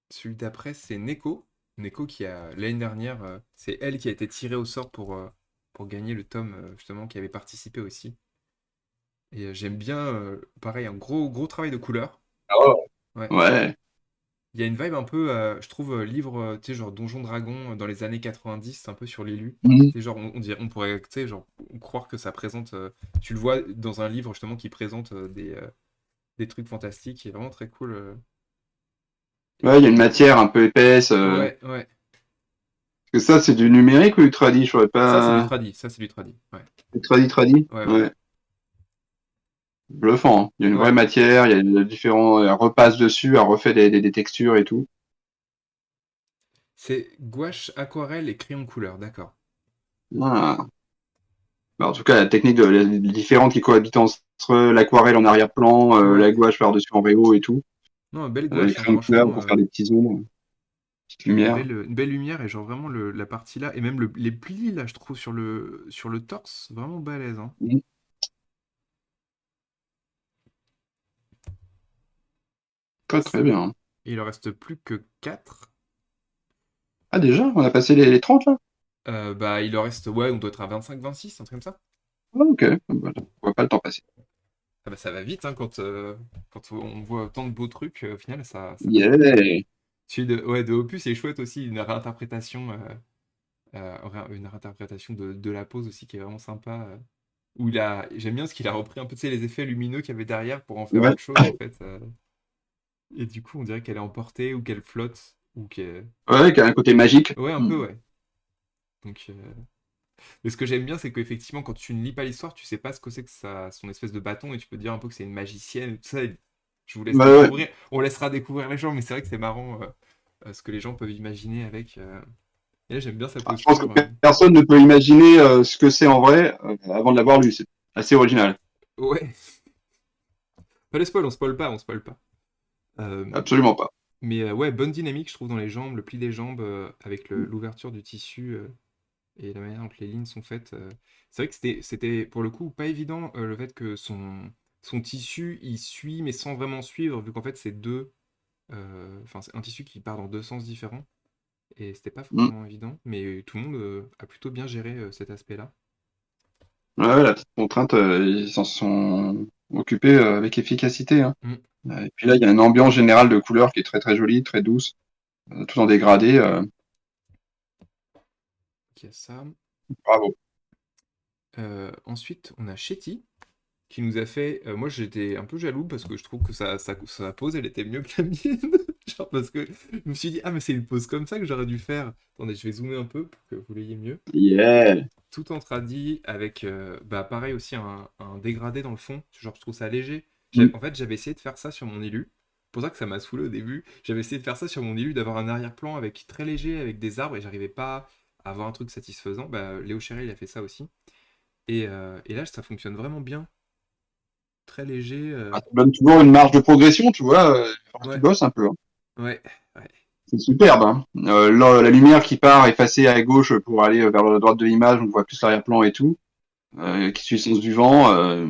Celui d'après, c'est Neko. Neko qui a, l'année dernière, c'est elle qui a été tirée au sort pour gagner le tome, justement, qui avait participé aussi. Et j'aime bien, pareil, un gros, gros travail de couleur. Oh. Ouais. Ouais. Il y a une vibe un peu, je trouve, livre, tu sais, genre Donjon Dragon dans les années 90, un peu sur l'élu. Mhm. Tu sais, genre, on pourrait, tu sais, genre, croire que ça présente. Tu le vois dans un livre, justement, qui présente des trucs fantastiques. Il est vraiment très cool. Ouais, il y a une matière un peu épaisse. Ouais, ouais. Parce que ça, c'est du numérique ou du tradi? Je saurais Ça, c'est du pas. tradi. Ça, c'est du tradi. Ouais, Du tradi? ouais, ouais. Ouais. Bluffant, hein. Il y a une vraie Ouais. matière, il y a différents. Elle repasse dessus, elle refait des textures et tout. C'est gouache, aquarelle et crayon de couleur, d'accord. Ah. Bah, en tout cas, la technique les différentes qui cohabitent entre l'aquarelle en arrière-plan, Ouais. la gouache par-dessus en réo et tout. Non, belle Les gouache, hein, crayons de couleur franchement. pour faire des petits ombres, petites Il y a lumières. une belle lumière et genre vraiment la partie là. Et même les plis, là, je trouve, sur le torse, vraiment balèze, hein. Mhm. Très très bien. Et il en reste plus que 4. Ah déjà, on a passé les 30 là? Bah, il en reste, ouais, on doit être à 25-26, un truc comme ça. Ah, ok, voilà. On voit pas le temps passer. Ah bah, ça va vite, hein, quand on voit autant de beaux trucs, au final, ça passe très vite. Yeah. Celui de Opus est chouette aussi, une réinterprétation, une réinterprétation de la pose aussi qui est vraiment sympa. Où j'aime bien ce qu'il a repris un peu, tu sais, les effets lumineux qu'il y avait derrière pour en faire Ouais, autre chose, en fait. Et du coup, on dirait qu'elle est emportée ou qu'elle flotte, ou qu'elle... ouais, qui a un côté magique. Ouais, un peu, ouais. Donc, mais ce que j'aime bien, c'est qu'effectivement, quand tu ne lis pas l'histoire, tu sais pas ce que c'est que ça, son espèce de bâton, et tu peux te dire un peu que c'est une magicienne, et tout ça. Et je vous laisse Ouais, ouais. découvrir. On laissera découvrir les gens, mais c'est vrai que c'est marrant ce que les gens peuvent imaginer avec. Et là, j'aime bien sa Je pense que posture. personne ne peut imaginer ce que c'est en vrai avant de l'avoir lu. C'est assez original. Ouais, pas les spoil, on spoil pas, on spoil pas. Euh, Absolument pas. mais ouais, bonne dynamique, je trouve, dans les jambes, le pli des jambes, avec l'ouverture du tissu. Et la manière dont les lignes sont faites. C'est vrai que c'était pour le coup pas évident le fait que son tissu il suit mais sans vraiment suivre, vu qu'en fait c'est enfin c'est un tissu qui part dans deux sens différents. Et c'était pas Mm. forcément évident, mais tout le monde a plutôt bien géré cet aspect-là. Ouais, ouais, la petite contrainte, ils s'en sont occupés avec efficacité, hein. Mm. Et puis là, il y a une ambiance générale de couleurs qui est très très jolie, très douce, tout en dégradé. Il y a ça. Bravo. Ensuite, on a Shetty qui nous a fait. Moi, j'étais un peu jaloux parce que je trouve que sa pose, elle était mieux que la mienne. Genre, parce que je me suis dit, ah, mais c'est une pose comme ça que j'aurais dû faire. Attendez, je vais zoomer un peu pour que vous l'ayez mieux. Yeah. Tout en tradi avec, bah, pareil aussi, un dégradé dans le fond. Genre, je trouve ça léger. Mm. En fait, j'avais essayé de faire ça sur mon élu. C'est pour ça que ça m'a saoulé au début. J'avais essayé de faire ça sur mon élu, d'avoir un arrière-plan avec très léger, avec des arbres, et j'arrivais pas à avoir un truc satisfaisant. Bah, Léo Chéret, il a fait ça aussi. Et là, ça fonctionne vraiment bien. Très léger. Ah, ça donne toujours une marge de progression, tu vois, quand tu Ouais, bosses un peu, hein. ouais, ouais. C'est superbe, hein. La lumière qui part effacée à gauche pour aller vers la droite de l'image, on voit plus l'arrière-plan et tout, qui suit le sens du vent.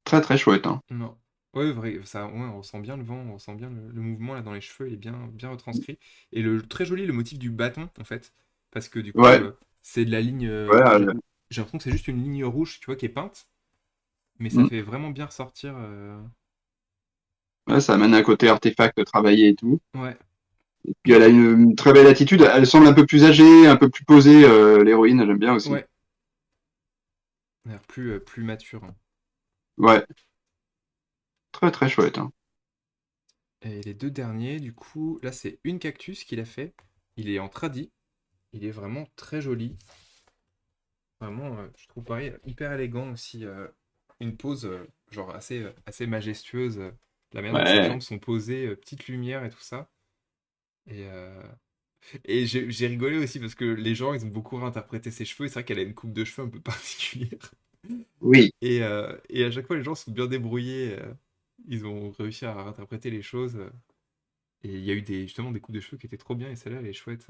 Très très chouette, hein. Non. Ouais, vrai, ça, ouais, on ressent bien le vent, on ressent bien le mouvement là dans les cheveux, il est bien, bien retranscrit. Et très joli le motif du bâton, en fait. Parce que du coup, Ouais, c'est de la ligne. ouais, J'ai l'impression que c'est juste une ligne rouge, tu vois, qui est peinte. Mais ça mm. fait vraiment bien ressortir. Ouais, ça amène un côté artefact travaillé et tout. Ouais, Et puis elle a une très belle attitude. Elle semble un peu plus âgée, un peu plus posée, l'héroïne. J'aime bien aussi. ouais. Elle a l'air plus mature, hein. Ouais, très très chouette, hein. Et les deux derniers, du coup, là, c'est une cactus qu'il a fait. Il est en tradi. Il est vraiment très joli. Vraiment, je trouve pareil, hyper élégant aussi. Une pose genre assez majestueuse. La manière dont ses Ouais. jambes sont posées, petite lumière et tout ça. Et, j'ai rigolé aussi parce que les gens, ils ont beaucoup réinterprété ses cheveux. Et c'est vrai qu'elle a une coupe de cheveux un peu particulière. Oui. Et à chaque fois, les gens sont bien débrouillés. Ils ont réussi à réinterpréter les choses. Et il y a eu justement des coupes de cheveux qui étaient trop bien. Et celle-là, elle est chouette.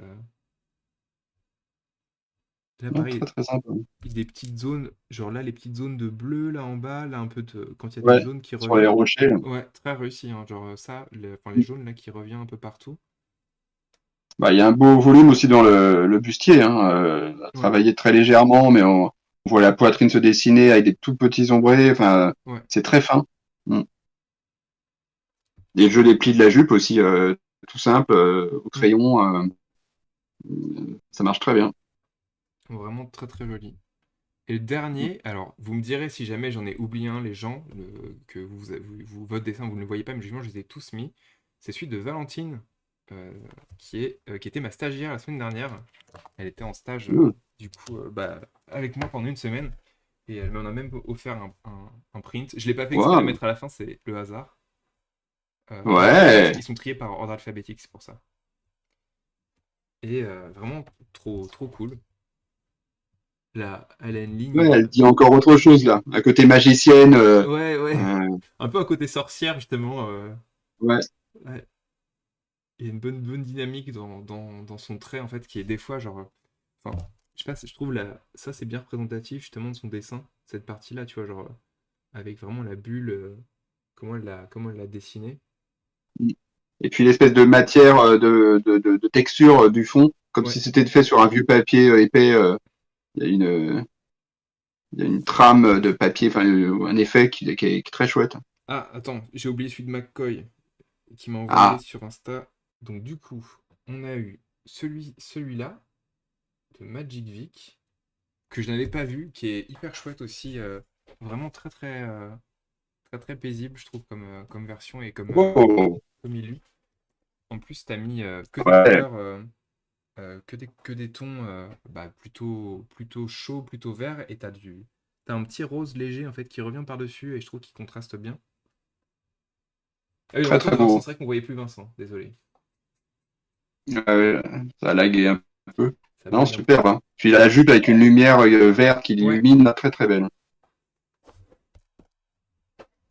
Là, Non, très pareil, très sympa. des petites zones, genre là, les petites zones de bleu là en bas, là un peu de, quand il y a du Ouais. jaune qui Sur les revient. rochers, là. Ouais, très réussi, hein, genre ça, enfin, les jaunes là qui revient un peu partout. Bah, il y a un beau volume aussi dans le bustier, hein, Ouais, travaillé très légèrement, mais on voit la poitrine se dessiner avec des tout petits ombrés. Enfin, ouais. c'est très fin. Mm. Et le jeu des plis de la jupe aussi, tout simple, au Mm. crayon, ça marche très bien. Vraiment très très joli. Et le dernier, alors vous me direz si jamais j'en ai oublié un, les gens, que votre dessin vous ne le voyez pas, mais justement je les ai tous mis. C'est celui de Valentine, euh, qui était ma stagiaire la semaine dernière. Elle était en stage Mm. du coup bah, avec moi pendant une semaine. Et elle m'en a même offert un print. Je l'ai pas fait exprès de le Wow. mettre à la fin, c'est le hasard. Non, en fait, Ouais. ils sont triés par ordre alphabétique, c'est pour ça. Et vraiment trop, trop cool. Là, elle a une ligne. Ouais, elle dit encore autre chose là. À côté magicienne. Ouais, ouais. Euh, Un peu un côté sorcière, justement. ouais. Ouais. Il y a une bonne dynamique dans son trait, en fait, qui est des fois, genre. Enfin, je sais pas, je trouve ça, c'est bien représentatif, justement, de son dessin. Cette partie-là, tu vois, genre. Avec vraiment la bulle, comment elle l'a dessinée. Et puis l'espèce de matière, de texture du fond, comme Ouais. si c'était fait sur un vieux papier épais. Il y a Il y a une trame de papier, enfin un effet qui est très chouette. Ah, attends, j'ai oublié celui de McCoy qui m'a envoyé Ah, sur Insta. Donc du coup, on a eu celui-là de Magic Vic que je n'avais pas vu, qui est hyper chouette aussi, vraiment très très paisible, je trouve comme version et oh, comme illu. En plus, t'as mis que des ouais. couleurs, que des tons bah, plutôt chauds, plutôt verts, et t'as un petit rose léger en fait qui revient par-dessus et je trouve qu'il contraste bien. Ah oui, le Très retour très de Vincent, beau. c'est vrai qu'on voyait plus Vincent, désolé. Euh, Ça a lagué un peu. Ça Non, bug un peu. super. Hein. Puis la jupe avec une lumière verte qui Ouais, illumine, très très belle.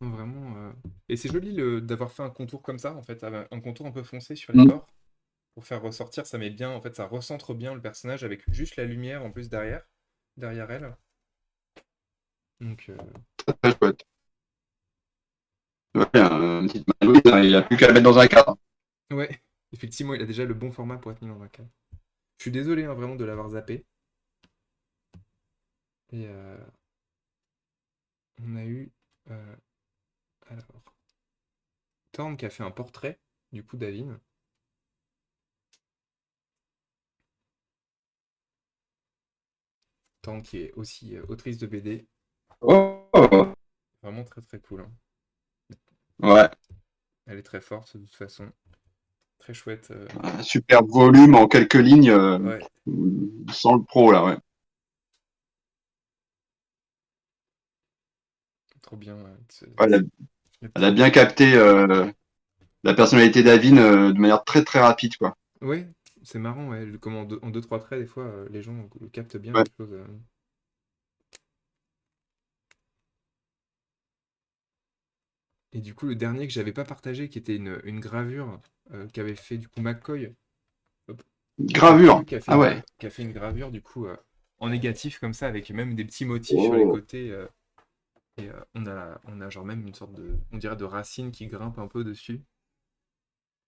non, vraiment. Et c'est joli d'avoir fait un contour comme ça, en fait, un contour un peu foncé sur les Mm. bords. Pour faire ressortir, ça met bien, en fait, ça recentre bien le personnage avec juste la lumière en plus derrière elle. Donc, Très très chouette. Ouais, une petite Malouine, hein, il n'y a plus qu'à la mettre dans un cadre. ouais, effectivement, il a déjà le bon format pour être mis dans un cadre. Je suis désolé, hein, vraiment, de l'avoir zappé. Et on a eu, euh, alors, Thorne qui a fait un portrait, du coup, d'Avin. Thorne qui est aussi autrice de BD. Oh, oh, Vraiment très très cool, hein. ouais. Elle est très forte, de toute façon. Très chouette. Un super volume en quelques lignes, Ouais, sans le pro, là, ouais. trop bien. Ouais, Le elle petit a bien bouquin. capté la personnalité d'Avin de manière très très rapide, quoi. Ouais, c'est marrant, ouais. Comment en deux, trois traits, des fois, les gens captent bien Ouais. les choses. Et du coup, le dernier que j'avais pas partagé, qui était une gravure qu'avait fait du coup McCoy. Hop. Gravure. McCoy qui a fait Ah ouais. une gravure du coup en négatif comme ça, avec même des petits motifs sur les Oh. côtés. Et on a genre même une sorte on dirait de racine qui grimpe un peu dessus.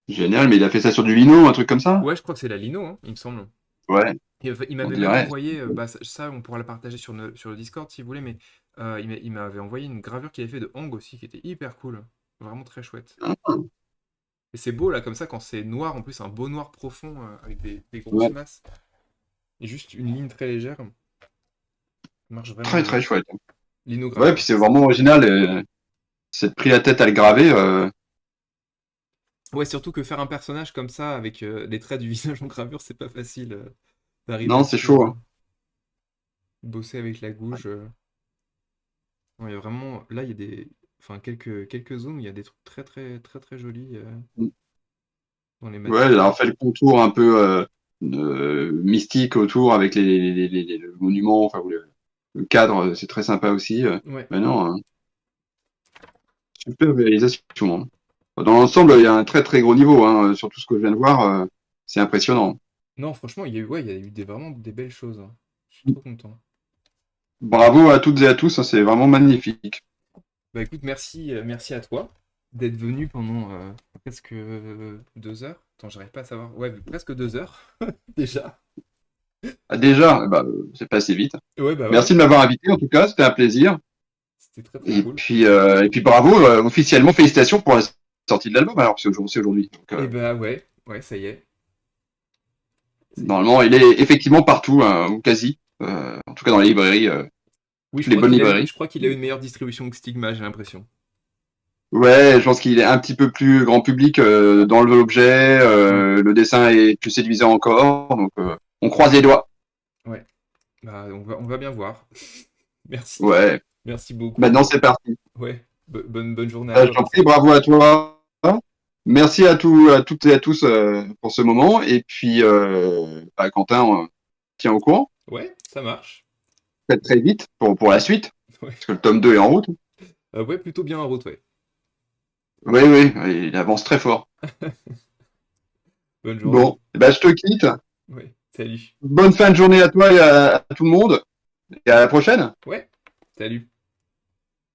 Génial, mais il a fait ça sur du lino, un truc comme ça? Ouais, je crois que c'est la lino, hein, il me semble. Ouais, Il on m'avait même dirait. envoyé, bah, ça, on pourra le partager sur le Discord si vous voulez, mais il m'avait envoyé une gravure qu'il avait fait de Hang aussi, qui était hyper cool. Vraiment très chouette. Ah, Et c'est beau là, comme ça, quand c'est noir, en plus, un beau noir profond, avec des grosses ouais, masses, et juste une ligne très légère, ça marche vraiment très très bien. chouette. Ouais, puis Linogravure, c'est ça. vraiment original. C'est pris la tête à le graver. Ouais, surtout que faire un personnage comme ça, avec les traits du visage en gravure, c'est pas facile d'arriver Non, à c'est tout chaud. Hein. bosser avec la gouge. Non, il y a vraiment, là, il y a enfin, quelques zones où il y a des trucs très, très, très, très jolis dans les Ouais, elle a matériaux. fait le contour un peu mystique autour avec le monument, enfin, ou le cadre, c'est très sympa aussi. Ouais. Mais non, super réalisation. Hein. Dans l'ensemble, il y a un très très gros niveau, hein, sur tout ce que je viens de voir. C'est impressionnant. Non, franchement, ouais, il y a eu vraiment des belles choses, hein. Je suis trop content. Bravo à toutes et à tous, hein, c'est vraiment magnifique. Bah écoute, merci à toi d'être venu pendant presque 2 heures. Attends, j'arrive pas à savoir. Ouais, presque 2 heures déjà. Ah, déjà, bah, c'est passé vite. Ouais, bah ouais, Merci de m'avoir invité, en tout cas, c'était un plaisir. c'était très très cool. Et puis bravo, officiellement, félicitations pour la sortie de l'album, alors, c'est aujourd'hui. Donc, Et bah ouais, ouais, ça y est. Ça y est. normalement, il est effectivement partout, hein, ou quasi. En tout cas, dans les librairies, Oui, toutes les bonnes librairies. je crois qu'il a une meilleure distribution que Stigma, j'ai l'impression. Ouais, je pense qu'il est un petit peu plus grand public dans l'objet. Ouais, Le dessin est plus séduisant encore. Donc, on croise les doigts. ouais. Bah on va bien voir. Merci. Ouais. Merci beaucoup. Maintenant, c'est parti. Ouais. Bonne journée à Je toi, t'en prie, Vincent. bravo à toi. Merci à toutes et à tous pour ce moment. Et puis, bah, Quentin, tient au courant. Ouais, ça marche. Très, très vite pour la suite. Ouais. Parce que le tome 2 est en route. Ouais, plutôt bien en route, ouais. Oui, oui, il avance très fort. Bonne journée. Bon, eh ben, je te quitte. Ouais. Salut. Bonne fin de journée à toi et à tout le monde. Et à la prochaine. Ouais. Salut.